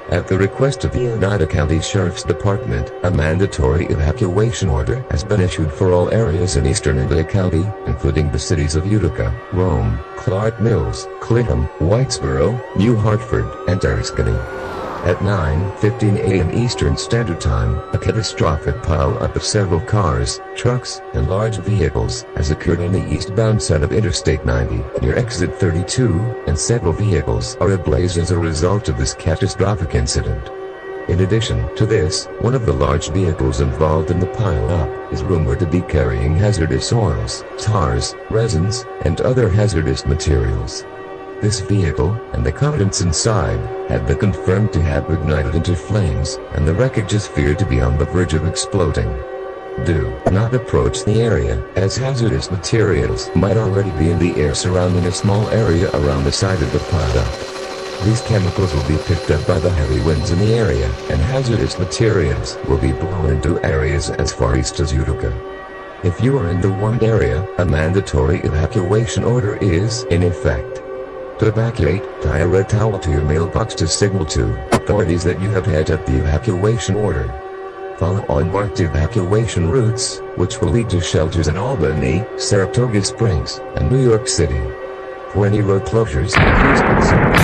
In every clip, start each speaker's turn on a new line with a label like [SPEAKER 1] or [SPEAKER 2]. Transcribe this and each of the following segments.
[SPEAKER 1] At the request of the Oneida County Sheriff's Department, a mandatory evacuation order has been issued for all areas in eastern Utica County, including the cities of Utica, Rome, Clark Mills, Clinton, Whitesboro, New Hartford, and Oriskany. At 9:15 a.m. Eastern Standard Time, a catastrophic pileup of several cars, trucks, and large vehicles has occurred on the eastbound side of Interstate 90 near exit 32, and several vehicles are ablaze as a result of this catastrophic incident. In addition to this, one of the large vehicles involved in the pileup is rumored to be carrying hazardous oils, tars, resins, and other hazardous materials. This vehicle, and the contents inside, have been confirmed to have ignited into flames, and the wreckage is feared to be on the verge of exploding. Do not approach the area, as hazardous materials might already be in the air surrounding a small area around the site of the pileup. These chemicals will be picked up by the heavy winds in the area, and hazardous materials will be blown into areas as far east as Utica. If you are in the warned area, a mandatory evacuation order is in effect. To evacuate, tie a red towel to your mailbox to signal to authorities that you have had at the evacuation order. Follow all marked evacuation routes, which will lead to shelters in Albany, Saratoga Springs, and New York City. For any road closures, please consult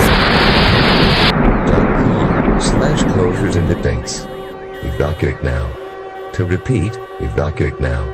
[SPEAKER 1] .com/closures and dates. Evacuate now. To repeat, evacuate now.